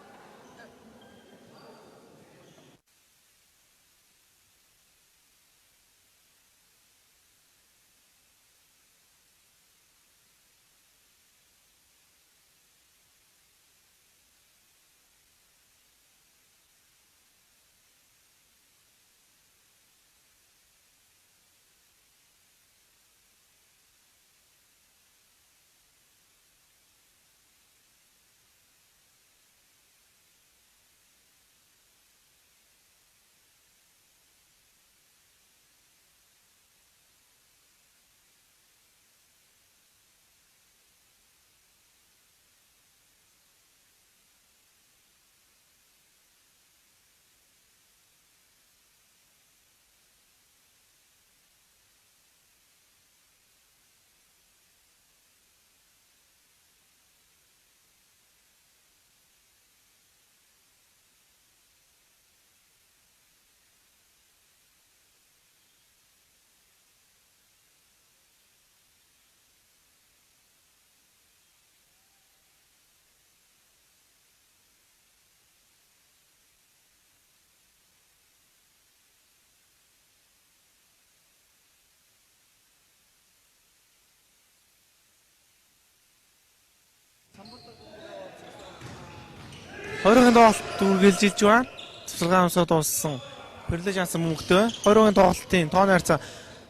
20-ын тоглолт үргэлжилж байна. Цэцэрлэгийн амсаа дууссан. Перлэж ансан мөнгөтэй 20-ын тоглолтын тооны харьцаа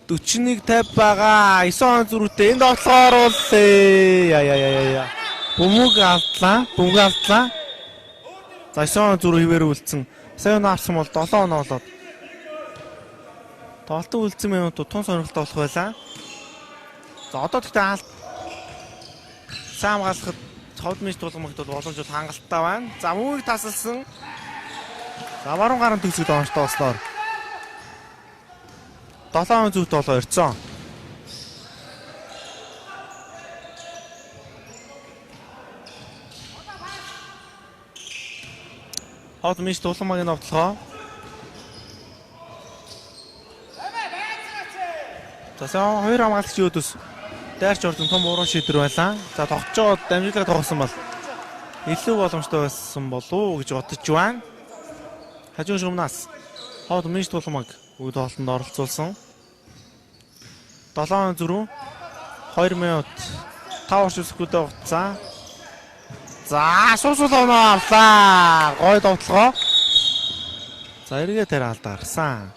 41-50 байгаа. 9 он зүрхтэй энэ тоглолоор бол яа. Бөмбөг автлаа. За 9 он зүрх хിവэр үлдсэн. Сайн он авсан бол 7 он болоод. Тоглолтын үлдсэн минутууд тун сонирхолтой болох байлаа. За одоо тэгтээ сайн хамгаалахад ховд мэж тулгамагт бол боломжтой хангалттай байна. За мөнгөийг тасалсан. За баруун гарын төгсгөл онцтой болсноор 7 зүгт болоо ирцэн. Ховд мэж тулгамагийн новтлогоо. За сайн хоёр хамгаалагч өөдөөс дайрч орсон том уран шийдвэр байлаа. За тогтцоод дамжуулаад тоглосон бол илүү боломжтой байсан болов уу гэж бодож байна. Хажуун шумнаас ховд мэж тулгамаг үе тоглолтод оролцуулсан. 7 зүрх 2 минут 5 орчим секундтэй хугацаа. За суусул оноо авлаа. Гой довтлогоо. За эргээ тэр алдаа гарсан.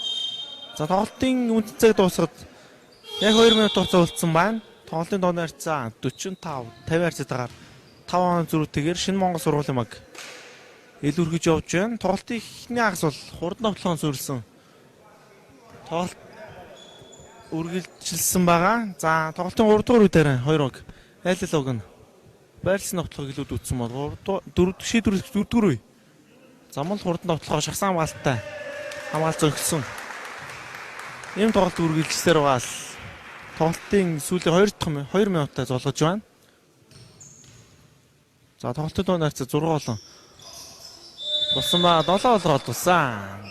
За тоглолтын үнд цаг дуусахад яг 2 минут хугацаа үлдсэн байна. Тоглолтын дооны харьцаа 45 50 харьцаатайгаар 5 он зүрхтэйгээр Шинэ Монгол сургуулийн маг илүүрхэж явж байна. Тоглолтын эхний хагас бол хурд новтлогоон сүрлсэн. Тоглолт үргэлжилсэн байгаа. За тоглолтын 3 дугаар үе дээр 2 баг айллог нь байрлсан новтлогыг илүүд үтсэн бол 4 дугаар үе. Замал хурд новтлогоо шахсан хамгаалалттай хамгаалж өгсөн. Ийм тоглолт үргэлжилсээр байгаа л тоглолтын сүүлийн 2 минутаа золгож байна. За тоглолтын дооны харьцаа 6 болон болсон ба 7 болгоод болсон.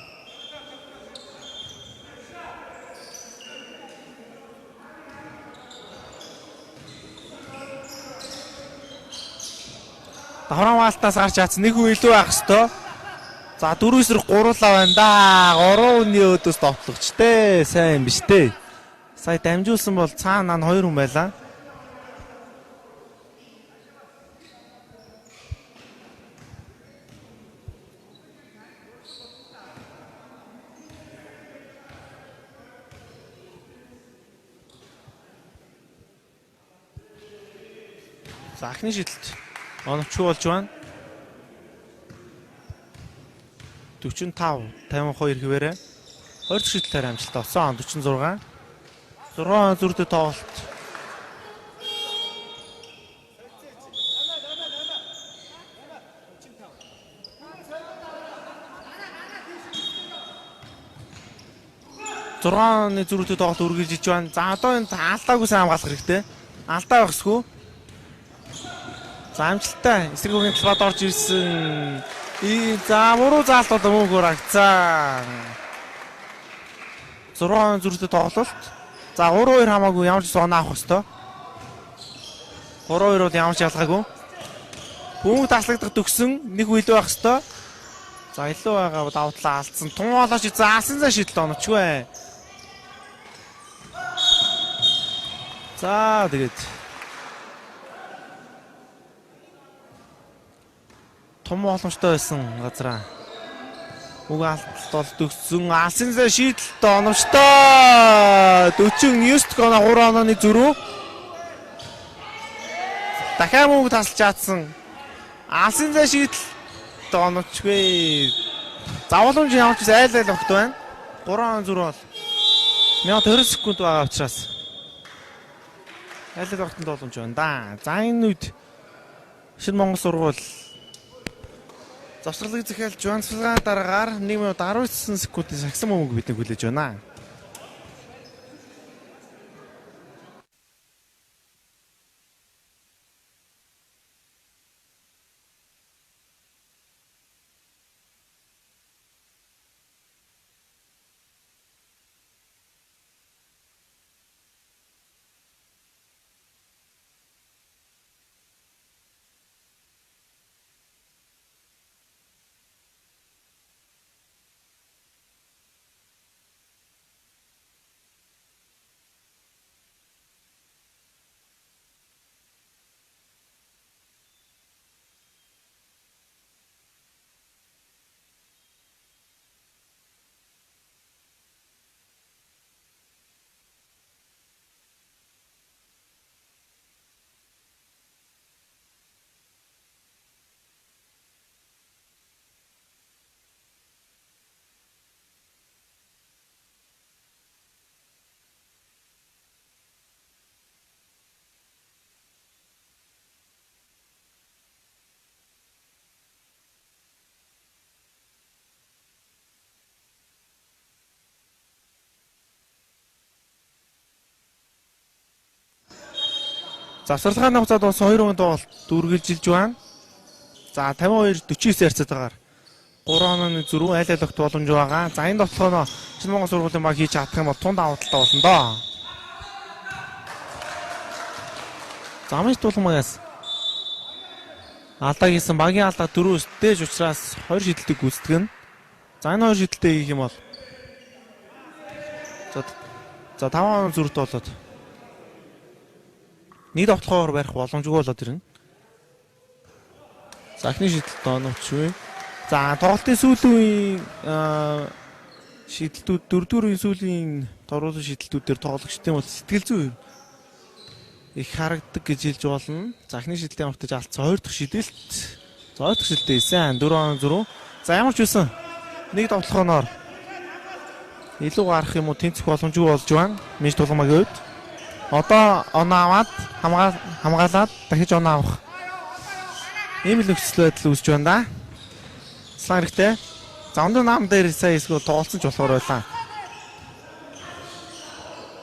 Давхран ваалтаас гарч чадсан нэг хүн илүү байх хэвээр. За 4-3 байна да. 3 үний өөдөөс товтлогчтэй. Сайн биш дээ. Сая дамжуулсан бол цаана 2 хүн байлаа. За ахны шидэлт оновчгүй болж байна. 45 52 хэвээрээ 20 дахь шидэлтээр амжилттай болсон. 46 6 зүрхтэй тоглолт. Зургааны зүрхтэй тоглолт үргэлжиж байна. За одоо энэ алдаагүй сайн хамгаалах хэрэгтэй. Алдаа багсгүй. За амжилттай эсрэг үгийн талбайд орж ирсэн. За буруу заалт бол мөнгөөр агцсан. 6 зүрхтэй тоглолт. За 3-2 хамаагүй ямар ч оноо авах хэвээр. 3-2 бол ямар ч ялгаагүй. Бөмбөг таслагдах төгсөн нэг үйл байх хэвээр. За илүү байгаа давтлаа алдсан. Тун болооч заасан за шидэлт оноочгүй. За тэгээд том боломжтой байсан газараа үг алт бол төгссөн. Алсын за шийдэлт оновчтой. 49 гона 3 онооны зүрх. Дахиад мөнгө тасалж чадсан. Алсын за шийдэлт оновчгүй. Завууламж ямар ч айл огт байна. 3 он зүрх бол 1020 секунд байгаа учраас айл огтонд боломж байна да. За энэ үед Шинэ Монгол сургууль завсралыг захиалж Жонцлогийн дараагаар 1 минут 19 секундын сагсан мөнгө биднийг хүлээж байна. Завсарлагын хугацаанд бас 2 хоногийн тоглолт үргэлжилж байна. За 52-49 ярцтайгаар 3 хоногийн зөрүү айл алгт боломж байгаа. За энэ тоглохоо Шинэ Монгол сургуулийн баг хийж чадах юм бол тунд авалттай болно доо. За мэж тулмагаас алдаа хийсэн багийн алдаа 4-өөс дээж учраас 2 шидэлтийг гүйцэтгэн. За энэ 2 шидэлтээ хийх юм бол за 5 хоногийн зөрүүт болоод нэг тоглохоор барих боломжгүй болоод ирнэ. Захны шидэлт оновч вэ. За тоглолтын сүүлийн шидэлтүүд 4-р сүүлийн торуулсан шидэлтүүдээр тоглогчдын бол сэтгэл зүй их харагддаг гэж хэлж болно. Захны шидэлтийн автаж алдсан 2 дахь шидэлт. За 2 дахь шидэлтээ хийсэн 4 хоногийн зөрүү. За ямар ч үсэн нэг тоглохоноор илүү гарах юм уу тэнцэх боломжгүй болж байна. Мэж тулмагийн үед. Одоо оноо аваад хамгаалаад дахиж оноо авах. Ийм л нөхцөл байдал үүсэж байна да. Слаа хэрэгтэй. За өндөр нам дээр сая эсвэл тоглолцсон ч болохоор байлаа.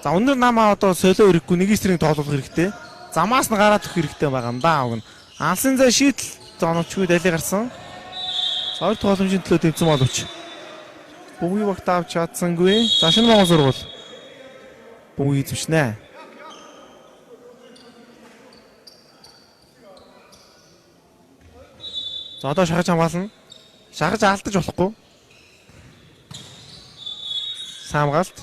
За өндөр намаа одоо солио ирэхгүй нэг эсрэг тоглох хэрэгтэй. Замаас нь гараад өгөх хэрэгтэй байгаа юм да. Уг нь алсын зай шийдэл зоновчгүй дали гарсан. Хоёр дахь боломжийн төлөө тэмцэн боловч бүгий багт авч чадсангүй. За Шинэ Монгол сургууль бүгий эзэмшнэ. За одоо шахаж хамгаална. Шахаж алдаж болохгүй. Самгаалт.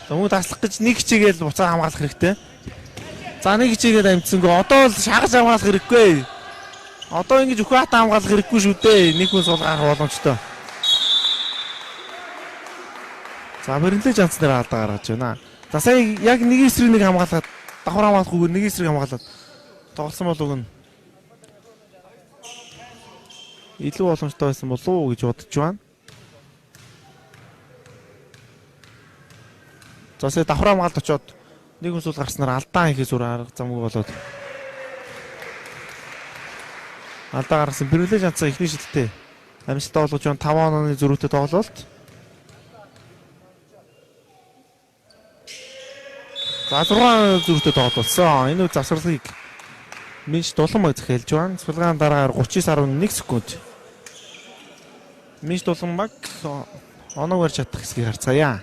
Тэмүү таслах гэж нэг хичээгээл буцаа хамгаалах хэрэгтэй. За нэг хичээгээд амжсангүй. Одоо л шахаж хамгаалах хэрэггүй. Одоо ингэж өхөө хата хамгаалах хэрэггүй шүү дээ. Нэг хүн сул гарах боломжтой. За бэрнлээ жанц дээр алдаа гаргаж байна. За сая яг нэг эсрэг нэг хамгаалаад давхар хамгаалахгүй нэг эсрэг хамгаалаад тоглосон бол уг нь илүү боломжтой байсан болов уу гэж бодож байна. За сая давхар хамгаалт очоод нэг хүн сул гарснаар алдаа хийхээс өөр арга замгүй болоод алдаа гаргасан бэрнлээ жанцаа ихний шидэлтэй амжилттай болгож байна. 5 онооны зөрүүтэй тоглолт. За 6 зөрүүтэй тоглолцсон. Энэ үе завсарлагыг Мэж Дуланбаг захиалж байна. Цулгаан дараагаар 39.1 секунд. Мэж Дуланбаг оноо барьж чадах хэсгийг харцгаая.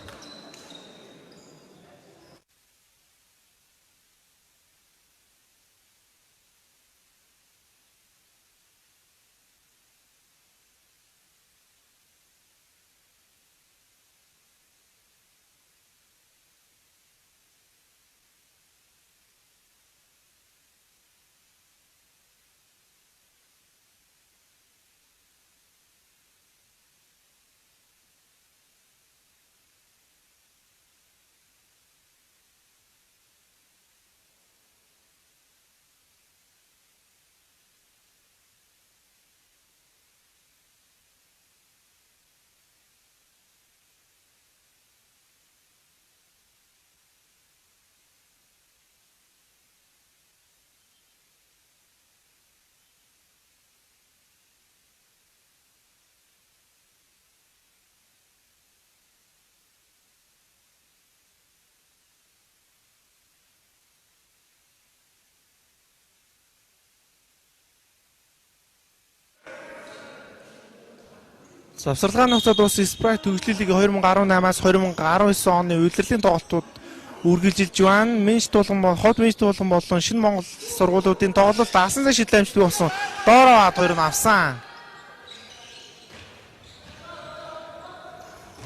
Завсарлагын хугацаанд дууссан Sprite төгслөлийг 2018-аас 2019 оны улирлын тоглолтууд үргэлжилж байна. Мэж Дуланбаг, Хот Мэж Дуланбаг болон Шинэ Монгол сургуулиудын тоглолт асан зай шидэл амжилттай болсон. Доороо 2 нь авсан.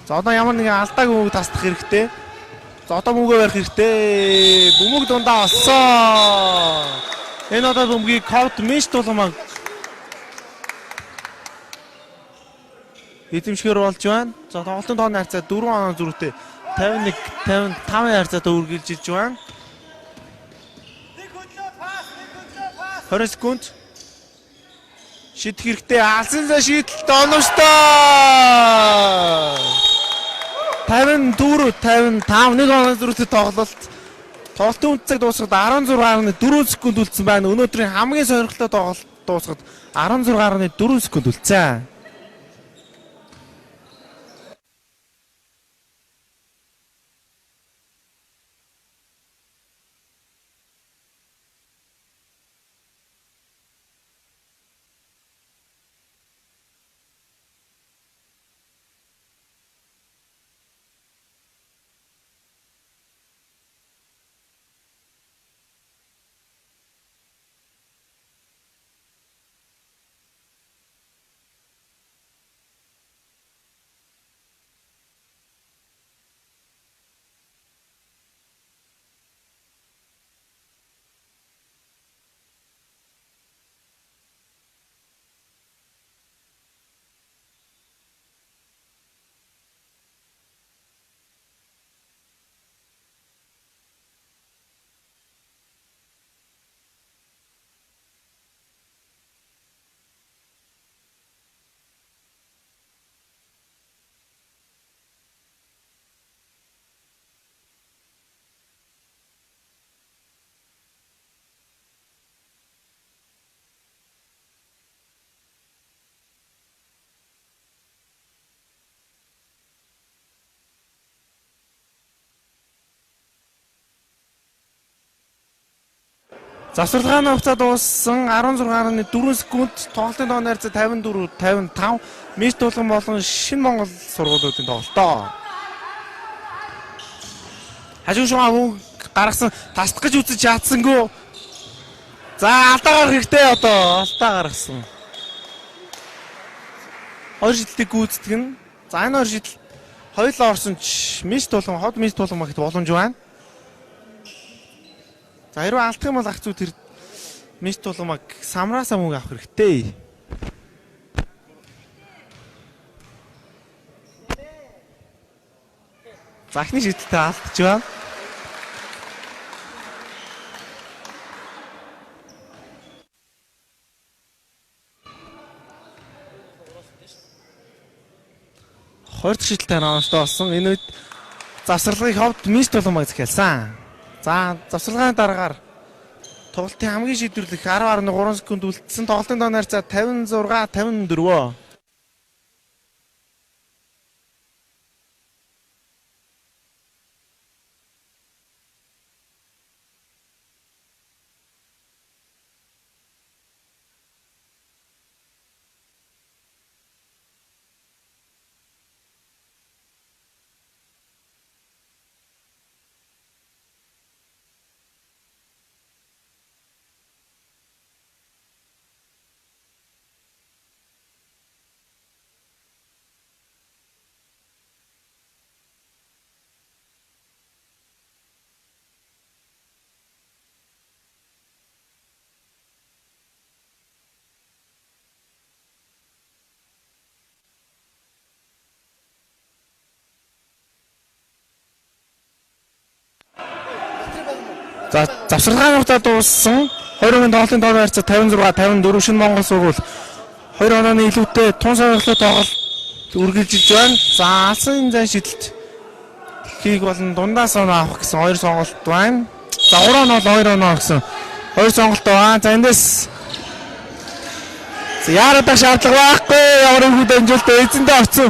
За одоо ямар нэгэн алдааг мөнгө таслах хэрэгтэй. За одоо мөнгөө барих хэрэгтэй. Бөмбөг дундаа олсон. Энэ одоо бөмбөгийг Хот Мэж Дуланбаг эзэмшгээр болж байна. За тоглолтын тооны харьцаа 4 оноо зөрүүтэй 51-55 харьцаатай үргэлжилж байна. 20 секунд. Шидэх хэрэгтэй. Алсын зай шийдэлт оновчтой. 54-55 1 оноо зөрүүтэй тоглолт. Тоглолтын үн цаг дуусахад 16.4 секунд үлдсэн байна. Өнөөдрийн хамгийн сонирхолтой тоглолт дуусахад 16.4 секунд үлдсэн. Завсарлагын хугацаа дууссан 16.4 секунд тоглолтын доо найрцаг 54 55 Миш тулган болон Шинэ Монгол сургуулиудын тоглолтоо. Хажуу шугаа хүн гаргасан тасдах гэж үзэж чадсангүй. За алдаа гарах хэрэгтэй одоо алдаа гаргасан. Хоёр шидэлтийг гүйцэтгэх нь. За энэ хоёр шидэл хоёулаа орсон ч Миш тулган хот Миш тулган магт боломж байна. За хэрвээ алдах юм бол ах зүй тэр Миш тулгамаг самраасаа мөнгө авах хэрэгтэй. Захны шидэлтэй алдаж байна. Хоёр дахь шидэлтэй нааштай болсон. Энэ үед завсарлагын ховд Миш тулгамаг захиалсан. За завсарлагын дараагаар тоглолтын хамгийн шийдвэрлэх 10.3 секунд үлдсэн тоглолтын доо найрцаг 56-54. За завсарлагын хугацаа дууссан. 20-ын тоглолтын доо найрцаг 56-54 Шинэ Монгол сургууль 2 онооны илүүтэй тун сонирхлоо тоглолт үргэлжилж байна. За алсын зан шидэлт хийг болон дундаас оноо авах гэсэн хоёр сонголт байна. За 3 оноо 2 оноо гэсэн хоёр сонголт байна. За эндээс яарадах шаардлага байхгүй. Ямар их дамжуулт эзэндээ очсон.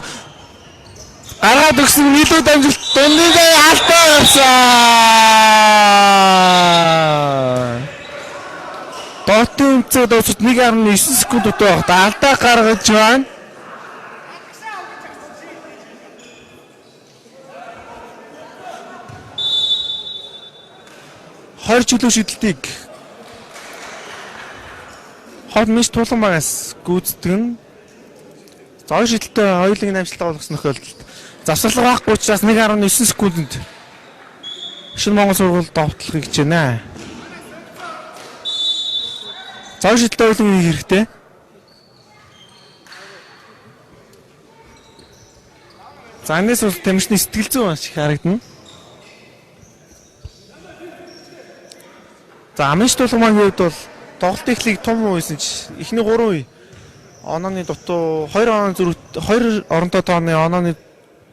Гаргаад өгсөн нийлүү дамжуулт дундын алдаа гарсан. Дотын үнцээ дуусаад 1.9 секунд өтөө байхад алдаа гаргаж байна. Хоёр чөлөө шидэлтийг хот Миш тулгамагаас гүйцэтгэн. За хоёр шидэлтэй хоёулын амжилттай болгосон тохиолдолд завсарлага байхгүй учраас 1.9 секундэд Шинэ Монгол сургууль довтлохыг хичээнэ. За хоёр шидэлтэй хоёулын нэг хэрэгтэй. За энэс бол тамирчны сэтгэл зүйн маш их харагдана. За Миш тулгамагийн хувьд бол тоглолт эхлэх том үйсэн ч эхний 3 үе онооны дутуу 2 оноо зүрх 2 оронтой тооны онооны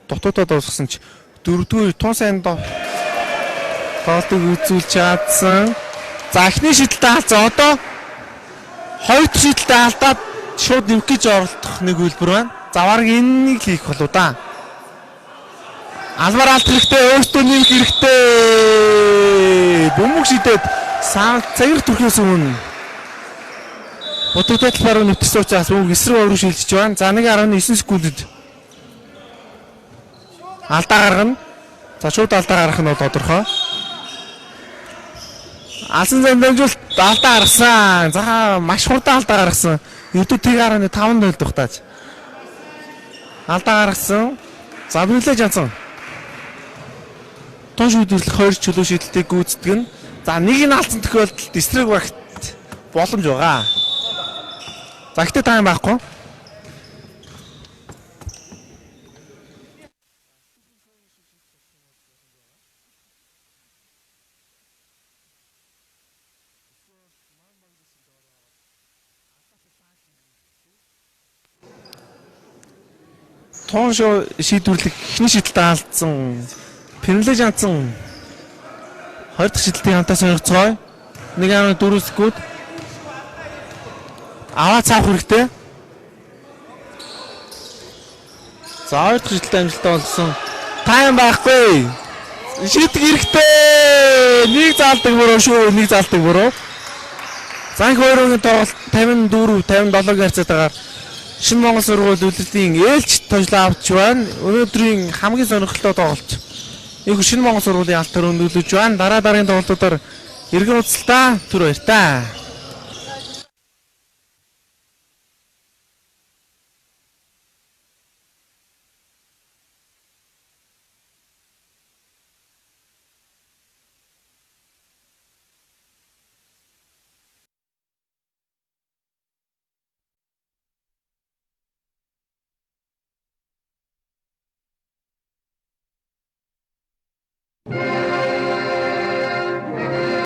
дутуудаа дуусгасан ч 4-р тун сайн тоглолтыг үзүүлж чадсан. За эхний шидэлтэй алдсан. Одоо хоёр дахь шидэлтэй алдаад шууд нэвх гэж оролдох нэг үйлбэр байна. За баг энэнийг хийх болоо да. Албаар алдах хэрэгтэй, өөртөө нэвх хэрэгтэй. Бөмбөг шидэд цагир төрхөөс өмнө Утгатай талбараа нэвтэрсэн учраас мөнгө эсрэг овроо шилжиж байна. За 1.9 секундэд алдаа гаргана. За шууд алдаа гаргах нь бол тодорхой. Алсан зам дамжуулт алдаа гаргасан. За маш хурдан алдаа гаргасан. Ердөө 1.5 тухтааж. Алдаа гаргасан. За бүлээж ансан. Тон шийдвэрлэх хоёр чөлөө шийдэлтийг гүйцэтгэн. За нэг нь алдсан тохиолдолд эсрэг багт боломж байгаа. За ихтэй тайм байхгүй. Тон шийдвэрлэх эхний шийдэлтэй алдсан. Пенлэж анцсан. Хоёр дахь шидэлтийн хамтаа сонирхцгой. 1.4 секунд. Аваа цаах хэрэгтэй. За хоёр дахь шидэлтэй амжилттай болсон. Тайм байхгүй. Шийдэх хэрэгтэй. Нэг заалдаг буруу шүү. Нэг заалдаг буруу. За их хоёрын тоглолт 54 57-гийн харьцаатаагаар Шинэ Монгол сургууль үлдэлийн ээлж тожлоо авч байна. Өнөөдрийн хамгийн сонирхолтой тоглолт. Их Шинэ Монгол сургуулийн алт төр өндөрлөж байна. Дараа дараагийн тоглолтуудаар иргэн уулзалтаа түр баяр та.